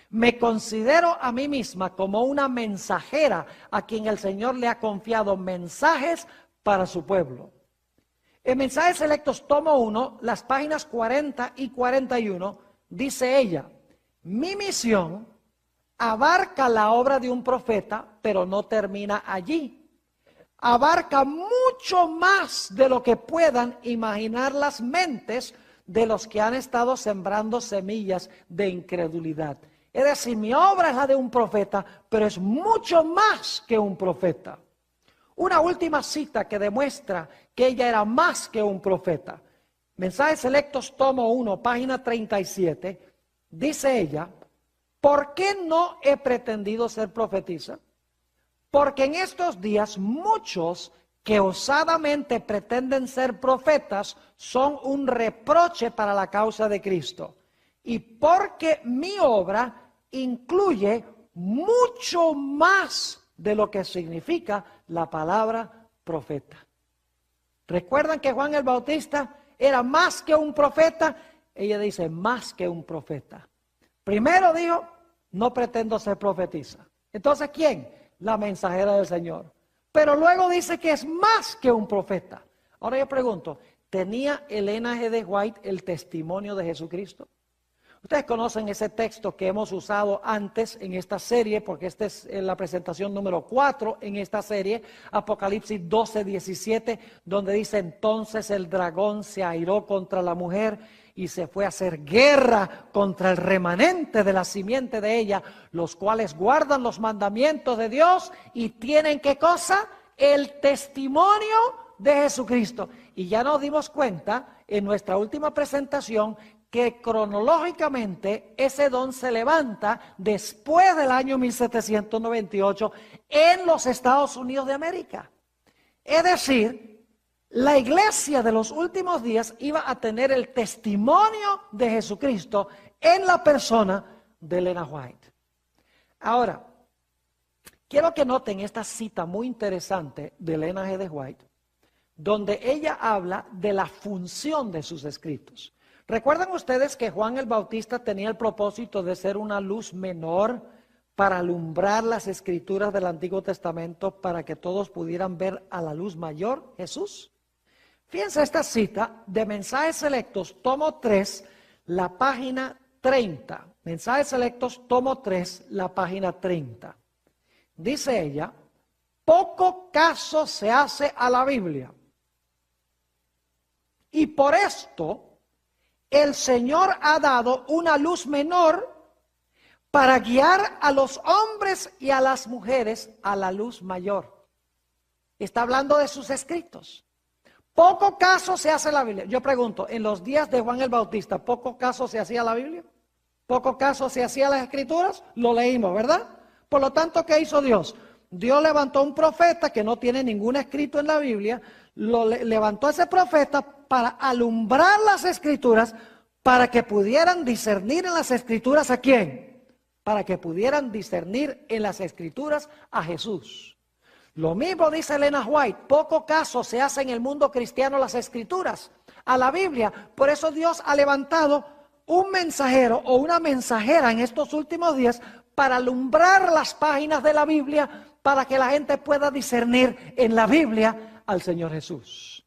Me considero a mí misma como una mensajera a quien el Señor le ha confiado mensajes para su pueblo. En Mensajes Selectos, tomo 1, las páginas 40 y 41, dice ella: mi misión abarca la obra de un profeta, pero no termina allí. Abarca mucho más de lo que puedan imaginar las mentes de los que han estado sembrando semillas de incredulidad. Es decir, mi obra es la de un profeta, pero es mucho más que un profeta. Una última cita que demuestra que ella era más que un profeta. Mensajes Selectos, tomo 1, página 37, dice ella: ¿por qué no he pretendido ser profetisa? Porque en estos días muchos que osadamente pretenden ser profetas son un reproche para la causa de Cristo. Y porque mi obra incluye mucho más de lo que significa la palabra profeta. ¿Recuerdan que Juan el Bautista era más que un profeta? Ella dice, más que un profeta. Primero dijo, no pretendo ser profetisa. Entonces, ¿quién? La mensajera del Señor. Pero luego dice que es más que un profeta. Ahora yo pregunto, ¿tenía Elena G. de White el testimonio de Jesucristo? Ustedes conocen ese texto que hemos usado antes en esta serie, porque esta es la presentación número 4 en esta serie, Apocalipsis 12, 17, donde dice: entonces el dragón se airó contra la mujer y se fue a hacer guerra contra el remanente de la simiente de ella, los cuales guardan los mandamientos de Dios y tienen, ¿qué cosa? El testimonio de Jesucristo. Y ya nos dimos cuenta en nuestra última presentación que cronológicamente ese don se levanta después del año 1798 en los Estados Unidos de América. Es decir, la iglesia de los últimos días iba a tener el testimonio de Jesucristo en la persona de Elena White. Ahora, quiero que noten esta cita muy interesante de Elena G. de White, donde ella habla de la función de sus escritos. ¿Recuerdan ustedes que Juan el Bautista tenía el propósito de ser una luz menor para alumbrar las escrituras del Antiguo Testamento para que todos pudieran ver a la luz mayor, Jesús? Fíjense esta cita de Mensajes Selectos, tomo 3, la página 30. Mensajes Selectos, tomo 3, la página 30. dice ella, poco caso se hace a la Biblia. Y por esto el Señor ha dado una luz menor para guiar a los hombres y a las mujeres a la luz mayor. Está hablando de sus escritos. Poco caso se hace a la Biblia. Yo pregunto, en los días de Juan el Bautista, ¿poco caso se hacía a la Biblia? ¿Poco caso se hacía a las escrituras? Lo leímos, ¿verdad? Por lo tanto, ¿qué hizo Dios? Dios levantó un profeta que no tiene ningún escrito en la Biblia, levantó a ese profeta para alumbrar las escrituras, para que pudieran discernir en las escrituras ¿a quién? Para que pudieran discernir en las escrituras a Jesús. Lo mismo dice Elena White, poco caso se hace en el mundo cristiano las escrituras, a la Biblia. Por eso Dios ha levantado un mensajero o una mensajera en estos últimos días para alumbrar las páginas de la Biblia, para que la gente pueda discernir en la Biblia al Señor Jesús.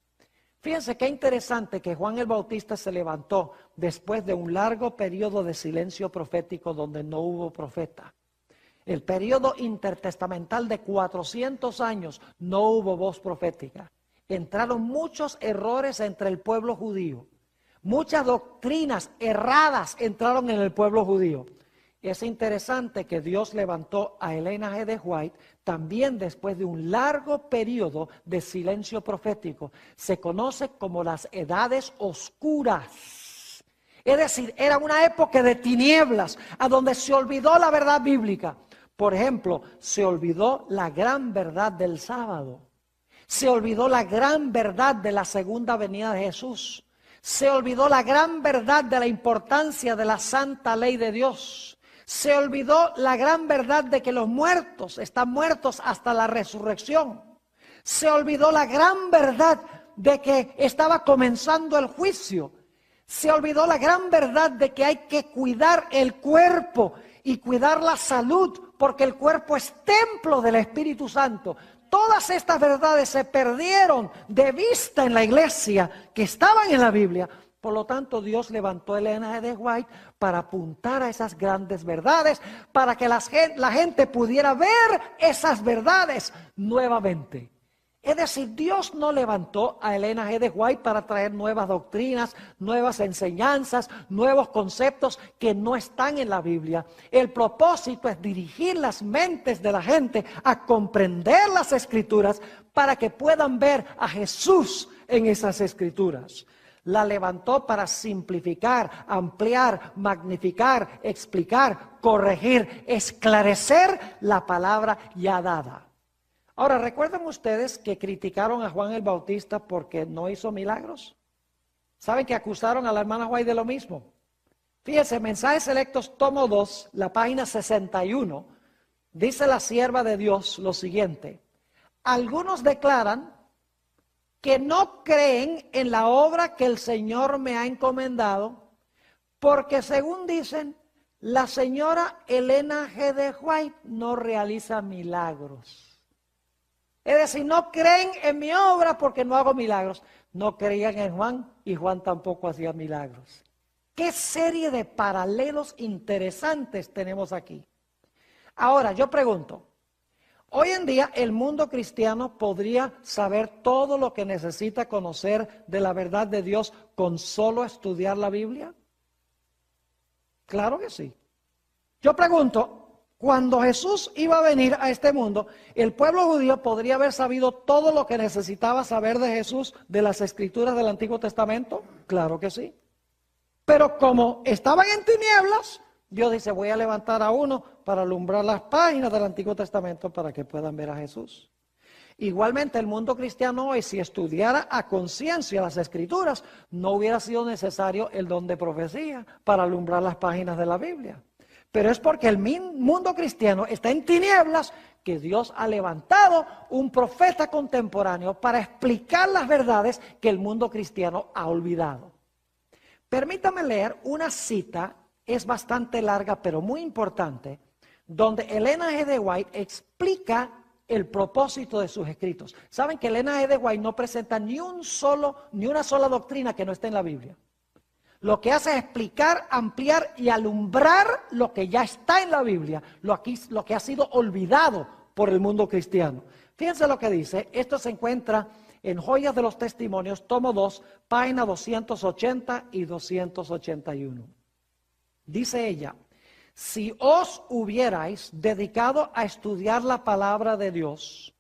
Fíjense qué interesante que Juan el Bautista se levantó después de un largo periodo de silencio profético donde no hubo profeta. El periodo intertestamental de 400 años no hubo voz profética. Entraron muchos errores entre el pueblo judío. Muchas doctrinas erradas entraron en el pueblo judío. Es interesante que Dios levantó a Elena G. de White también después de un largo periodo de silencio profético. Se conoce como las edades oscuras. Es decir, era una época de tinieblas, a donde se olvidó la verdad bíblica. Por ejemplo, se olvidó la gran verdad del sábado. Se olvidó la gran verdad de la segunda venida de Jesús. Se olvidó la gran verdad de la importancia de la santa ley de Dios. Se olvidó la gran verdad de que los muertos están muertos hasta la resurrección. Se olvidó la gran verdad de que estaba comenzando el juicio. Se olvidó la gran verdad de que hay que cuidar el cuerpo y cuidar la salud, porque el cuerpo es templo del Espíritu Santo. Todas estas verdades se perdieron de vista en la iglesia que estaban en la Biblia. Por lo tanto, Dios levantó a Elena G. de White para apuntar a esas grandes verdades, para que la gente pudiera ver esas verdades nuevamente. Es decir, Dios no levantó a Elena G. de White para traer nuevas doctrinas, nuevas enseñanzas, nuevos conceptos que no están en la Biblia. El propósito es dirigir las mentes de la gente a comprender las Escrituras para que puedan ver a Jesús en esas Escrituras. La levantó para simplificar, ampliar, magnificar, explicar, corregir, esclarecer la palabra ya dada. Ahora, ¿recuerdan ustedes que criticaron a Juan el Bautista porque no hizo milagros? ¿Saben que acusaron a la hermana White de lo mismo? Fíjense, Mensajes Selectos, tomo 2, la página 61, dice la sierva de Dios lo siguiente. Algunos declaran que no creen en la obra que el Señor me ha encomendado, porque según dicen, la señora Elena G. de White no realiza milagros. Es decir, no creen en mi obra porque no hago milagros. No creían en Juan y Juan tampoco hacía milagros. ¿Qué serie de paralelos interesantes tenemos aquí? Ahora, yo pregunto, hoy en día el mundo cristiano podría saber todo lo que necesita conocer de la verdad de Dios con solo estudiar la Biblia. Claro que sí. Yo pregunto, cuando Jesús iba a venir a este mundo, ¿el pueblo judío podría haber sabido todo lo que necesitaba saber de Jesús de las Escrituras del Antiguo Testamento? Claro que sí. Pero como estaban en tinieblas, Dios dice, voy a levantar a uno para alumbrar las páginas del Antiguo Testamento para que puedan ver a Jesús. Igualmente el mundo cristiano hoy, si estudiara a conciencia las Escrituras, no hubiera sido necesario el don de profecía para alumbrar las páginas de la Biblia. Pero es porque el mundo cristiano está en tinieblas que Dios ha levantado un profeta contemporáneo para explicar las verdades que el mundo cristiano ha olvidado. Permítame leer una cita, es bastante larga pero muy importante, donde Elena G. de White explica el propósito de sus escritos. Saben que Elena G. de White no presenta ni una sola doctrina que no esté en la Biblia. Lo que hace es explicar, ampliar y alumbrar lo que ya está en la Biblia, lo que ha sido olvidado por el mundo cristiano. Fíjense lo que dice. Esto se encuentra en Joyas de los Testimonios, tomo 2, página 280 y 281. Dice ella: si os hubierais dedicado a estudiar la palabra de Dios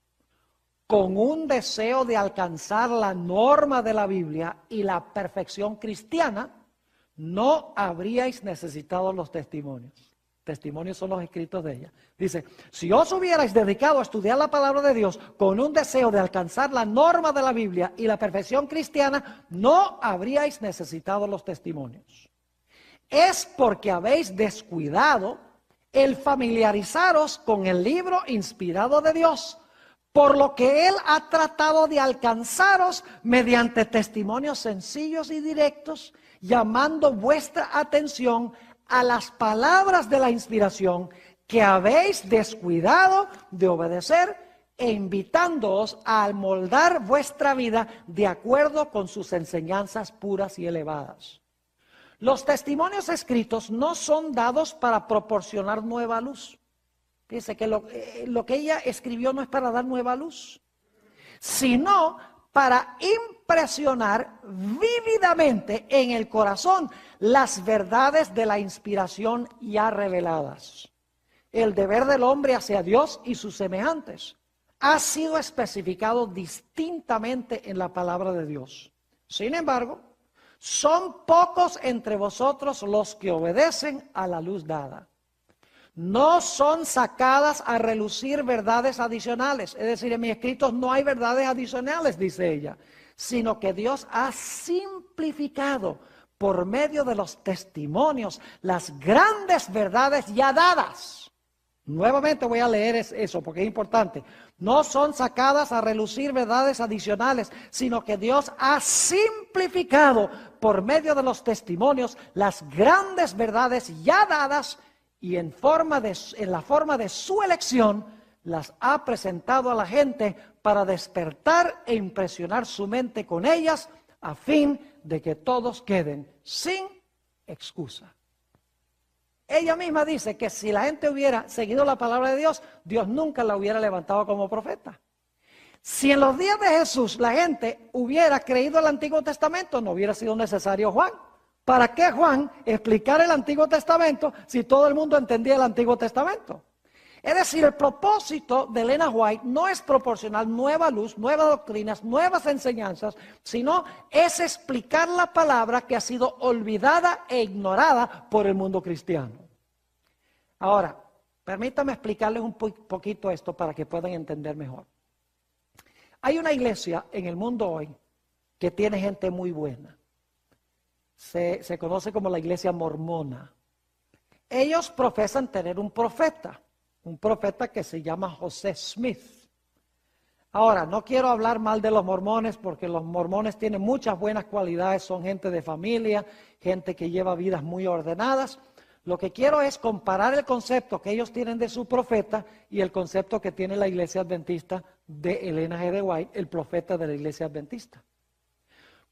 con un deseo de alcanzar la norma de la Biblia y la perfección cristiana, no habríais necesitado los testimonios. Testimonios son los escritos de ella. Dice, si os hubierais dedicado a estudiar la palabra de Dios con un deseo de alcanzar la norma de la Biblia y la perfección cristiana, no habríais necesitado los testimonios. Es porque habéis descuidado el familiarizaros con el libro inspirado de Dios, por lo que Él ha tratado de alcanzaros mediante testimonios sencillos y directos, llamando vuestra atención a las palabras de la inspiración que habéis descuidado de obedecer e invitándoos a moldar vuestra vida de acuerdo con sus enseñanzas puras y elevadas. Los testimonios escritos no son dados para proporcionar nueva luz. Fíjense que lo que ella escribió no es para dar nueva luz, sino para impresionar vívidamente en el corazón las verdades de la inspiración ya reveladas. El deber del hombre hacia Dios y sus semejantes ha sido especificado distintamente en la palabra de Dios. Sin embargo, son pocos entre vosotros los que obedecen a la luz dada. No son sacadas a relucir verdades adicionales. Es decir, en mis escritos no hay verdades adicionales, dice ella, sino que Dios ha simplificado por medio de los testimonios las grandes verdades ya dadas. Nuevamente voy a leer eso porque es importante. No son sacadas a relucir verdades adicionales, sino que Dios ha simplificado por medio de los testimonios las grandes verdades ya dadas y en la forma de su elección las ha presentado a la gente para despertar e impresionar su mente con ellas a fin de que todos queden sin excusa. Ella misma dice que si la gente hubiera seguido la palabra de Dios, Dios nunca la hubiera levantado como profeta. Si en los días de Jesús la gente hubiera creído el Antiguo Testamento, no hubiera sido necesario Juan. ¿Para qué Juan explicar el Antiguo Testamento si todo el mundo entendía el Antiguo Testamento? Es decir, el propósito de Elena White no es proporcionar nueva luz, nuevas doctrinas, nuevas enseñanzas, sino es explicar la palabra que ha sido olvidada e ignorada por el mundo cristiano. Ahora, permítame explicarles un poquito esto para que puedan entender mejor. Hay una iglesia en el mundo hoy que tiene gente muy buena. Se conoce como la iglesia mormona. Ellos profesan tener un profeta que se llama José Smith. Ahora, no quiero hablar mal de los mormones porque los mormones tienen muchas buenas cualidades, son gente de familia, gente que lleva vidas muy ordenadas. Lo que quiero es comparar el concepto que ellos tienen de su profeta y el concepto que tiene la iglesia adventista de Elena G. de White, el profeta de la iglesia adventista.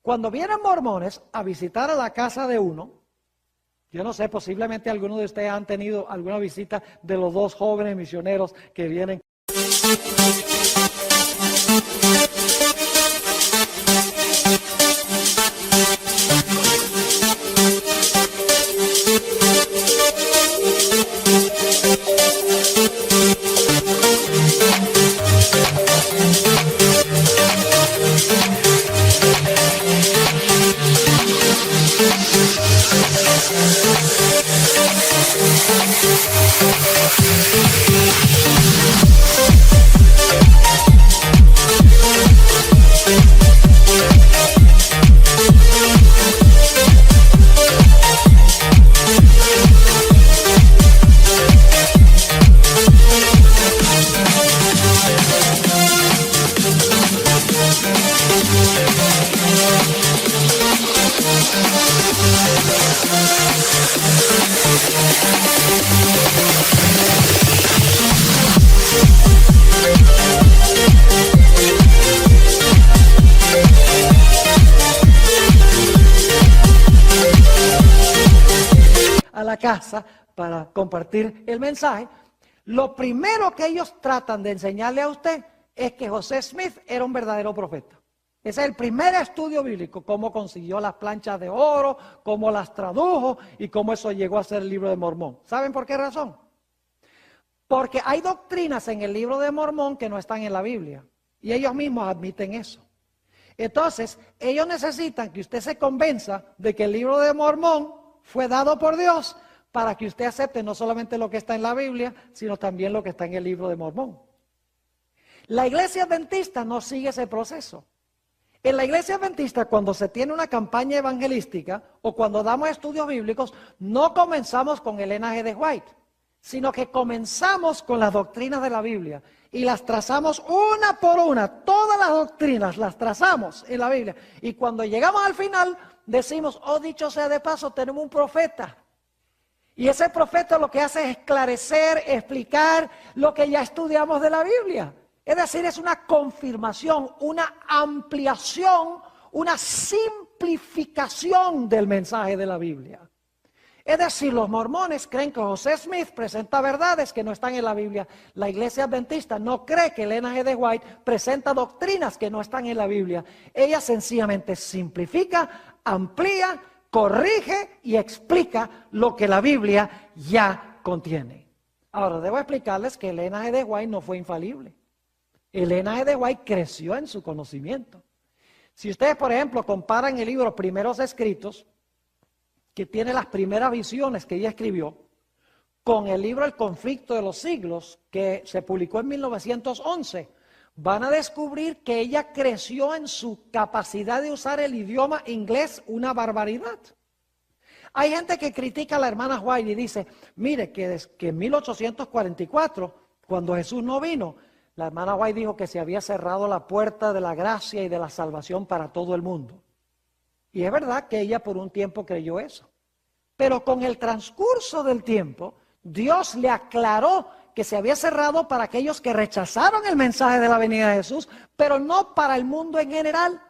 Cuando vienen mormones a visitar a la casa de uno, yo no sé, posiblemente algunos de ustedes han tenido alguna visita de los dos jóvenes misioneros que vienen. A la casa para compartir el mensaje. Lo primero que ellos tratan de enseñarle a usted es que José Smith era un verdadero profeta. Ese es el primer estudio bíblico, cómo consiguió las planchas de oro, cómo las tradujo y cómo eso llegó a ser el libro de Mormón. ¿Saben por qué razón? Porque hay doctrinas en el libro de Mormón que no están en la Biblia y ellos mismos admiten eso. Entonces, ellos necesitan que usted se convenza de que el libro de Mormón fue dado por Dios para que usted acepte no solamente lo que está en la Biblia, sino también lo que está en el libro de Mormón. La iglesia adventista no sigue ese proceso. En la iglesia adventista, cuando se tiene una campaña evangelística o cuando damos estudios bíblicos, no comenzamos con Elena G. de White, sino que comenzamos con las doctrinas de la Biblia y las trazamos una por una. Todas las doctrinas las trazamos en la Biblia. Y cuando llegamos al final, decimos, oh, dicho sea de paso, tenemos un profeta. Y ese profeta lo que hace es esclarecer, explicar lo que ya estudiamos de la Biblia. Es decir, es una confirmación, una ampliación, una simplificación del mensaje de la Biblia. Es decir, los mormones creen que José Smith presenta verdades que no están en la Biblia. La iglesia adventista no cree que Elena G. de White presenta doctrinas que no están en la Biblia. Ella sencillamente simplifica, amplía, corrige y explica lo que la Biblia ya contiene. Ahora, debo explicarles que Elena G. de White no fue infalible. Elena G. de White creció en su conocimiento. Si ustedes, por ejemplo, comparan el libro Primeros Escritos, que tiene las primeras visiones que ella escribió, con el libro El Conflicto de los Siglos, que se publicó en 1911, van a descubrir que ella creció en su capacidad de usar el idioma inglés una barbaridad. Hay gente que critica a la hermana White y dice, mire, que en 1844, cuando Jesús no vino, la hermana White dijo que se había cerrado la puerta de la gracia y de la salvación para todo el mundo. Y es verdad que ella por un tiempo creyó eso. Pero con el transcurso del tiempo, Dios le aclaró que se había cerrado para aquellos que rechazaron el mensaje de la venida de Jesús, pero no para el mundo en general.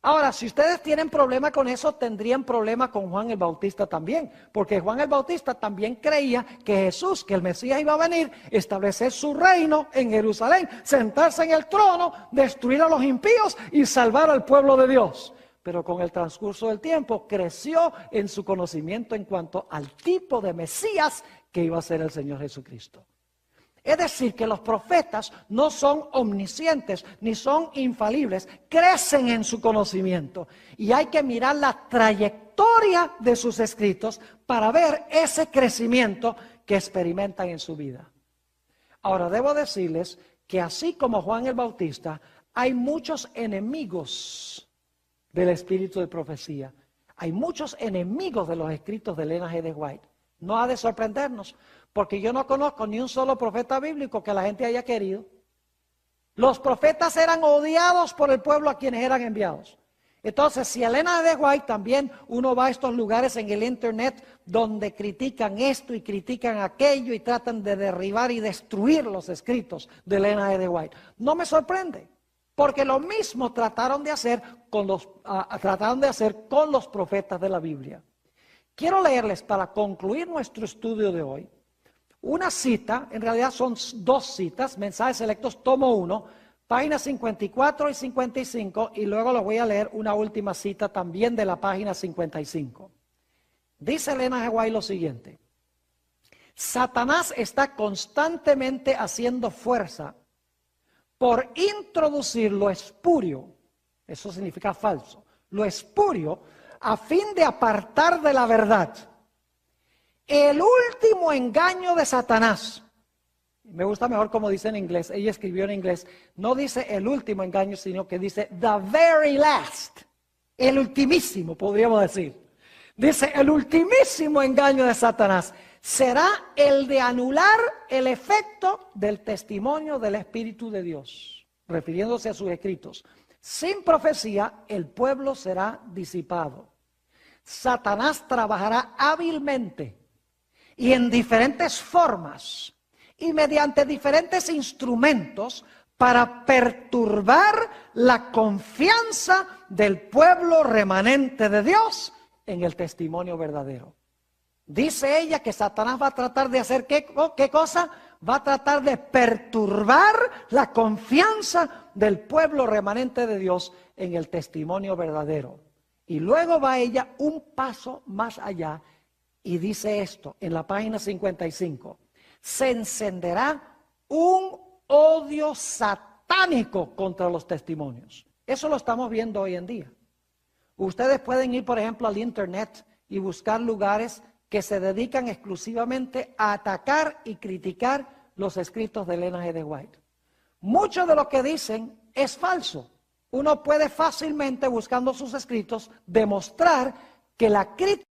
Ahora, si ustedes tienen problema con eso, tendrían problema con Juan el Bautista también, porque Juan el Bautista también creía que Jesús, que el Mesías iba a venir, establecer su reino en Jerusalén, sentarse en el trono, destruir a los impíos y salvar al pueblo de Dios. Pero con el transcurso del tiempo creció en su conocimiento en cuanto al tipo de Mesías que iba a ser el Señor Jesucristo. Es decir, que los profetas no son omniscientes ni son infalibles, crecen en su conocimiento. Y hay que mirar la trayectoria de sus escritos para ver ese crecimiento que experimentan en su vida. Ahora, debo decirles que así como Juan el Bautista, hay muchos enemigos del espíritu de profecía. Hay muchos enemigos de los escritos de Elena G. de White. No ha de sorprendernos, porque yo no conozco ni un solo profeta bíblico que la gente haya querido. Los profetas eran odiados por el pueblo a quienes eran enviados. Entonces, si Elena G. de White, también uno va a estos lugares en el internet donde critican esto y critican aquello y tratan de derribar y destruir los escritos de Elena G. de White. No me sorprende, porque lo mismo trataron de hacer con los profetas de la Biblia. Quiero leerles, para concluir nuestro estudio de hoy, una cita, en realidad son dos citas, Mensajes Selectos, tomo 1, páginas 54 y 55, y luego les voy a leer una última cita también de la página 55. Dice Elena G. White lo siguiente: Satanás está constantemente haciendo fuerza por introducir lo espurio, eso significa falso, lo espurio, a fin de apartar de la verdad. El último engaño de Satanás, me gusta mejor como dice en inglés, ella escribió en inglés, no dice el último engaño, sino que dice the very last, el ultimísimo, podríamos decir. Dice, el ultimísimo engaño de Satanás será el de anular el efecto del testimonio del Espíritu de Dios, refiriéndose a sus escritos. Sin profecía, el pueblo será disipado. Satanás trabajará hábilmente y en diferentes formas y mediante diferentes instrumentos para perturbar la confianza del pueblo remanente de Dios en el testimonio verdadero. Dice ella que Satanás va a tratar de hacer ¿qué cosa? va a tratar de perturbar la confianza del pueblo remanente de Dios en el testimonio verdadero. Y luego va ella un paso más allá y dice esto en la página 55. Se encenderá un odio satánico contra los testimonios. Eso lo estamos viendo hoy en día. Ustedes pueden ir, por ejemplo, al internet y buscar lugares que se dedican exclusivamente a atacar y criticar los escritos de Elena G. de White. Mucho de lo que dicen es falso. Uno puede fácilmente, buscando sus escritos, demostrar que la crítica...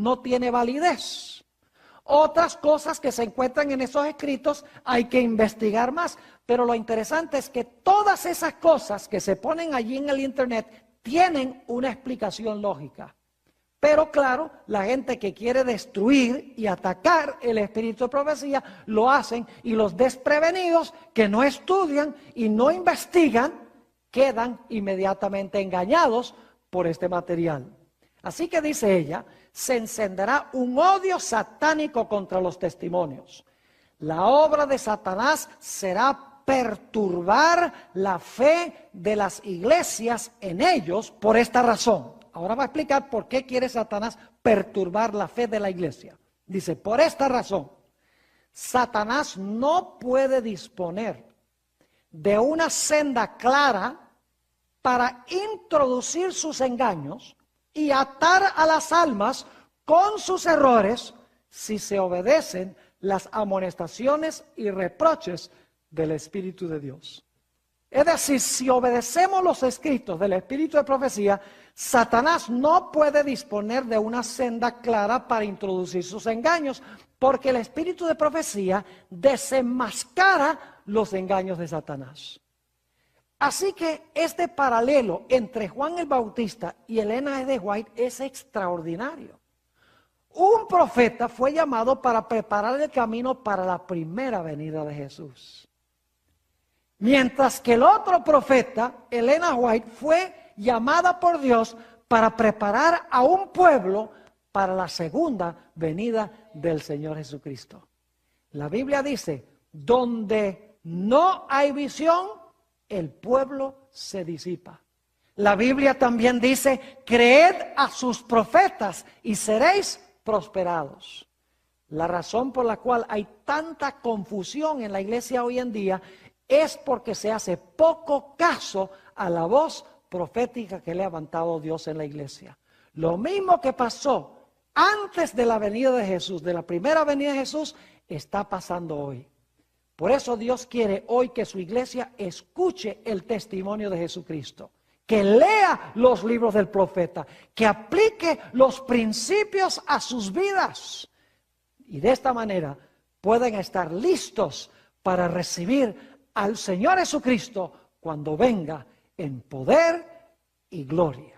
no tiene validez. Otras cosas que se encuentran en esos escritos hay que investigar más, pero lo interesante es que todas esas cosas que se ponen allí en el internet tienen una explicación lógica. Pero claro, la gente que quiere destruir y atacar el espíritu de profecía lo hacen, y los desprevenidos que no estudian y no investigan quedan inmediatamente engañados por este material. Así que dice ella, se encenderá un odio satánico contra los testimonios. La obra de Satanás será perturbar la fe de las iglesias en ellos por esta razón. Ahora va a explicar por qué quiere Satanás perturbar la fe de la iglesia. Dice, por esta razón, Satanás no puede disponer de una senda clara para introducir sus engaños y atar a las almas con sus errores si se obedecen las amonestaciones y reproches del Espíritu de Dios. Es decir, si obedecemos los escritos del Espíritu de profecía, Satanás no puede disponer de una senda clara para introducir sus engaños, porque el Espíritu de profecía desenmascara los engaños de Satanás. Así que este paralelo entre Juan el Bautista y Elena G. de White es extraordinario. Un profeta fue llamado para preparar el camino para la primera venida de Jesús. Mientras que el otro profeta, Elena White, fue llamada por Dios para preparar a un pueblo para la segunda venida del Señor Jesucristo. La Biblia dice, donde no hay visión, el pueblo se disipa. La Biblia también dice, creed a sus profetas y seréis prosperados. La razón por la cual hay tanta confusión en la iglesia hoy en día es porque se hace poco caso a la voz profética que le ha levantado Dios en la iglesia. Lo mismo que pasó antes de la venida de Jesús, de la primera venida de Jesús, está pasando hoy. Por eso Dios quiere hoy que su iglesia escuche el testimonio de Jesucristo, que lea los libros del profeta, que aplique los principios a sus vidas. Y de esta manera pueden estar listos para recibir al Señor Jesucristo cuando venga en poder y gloria.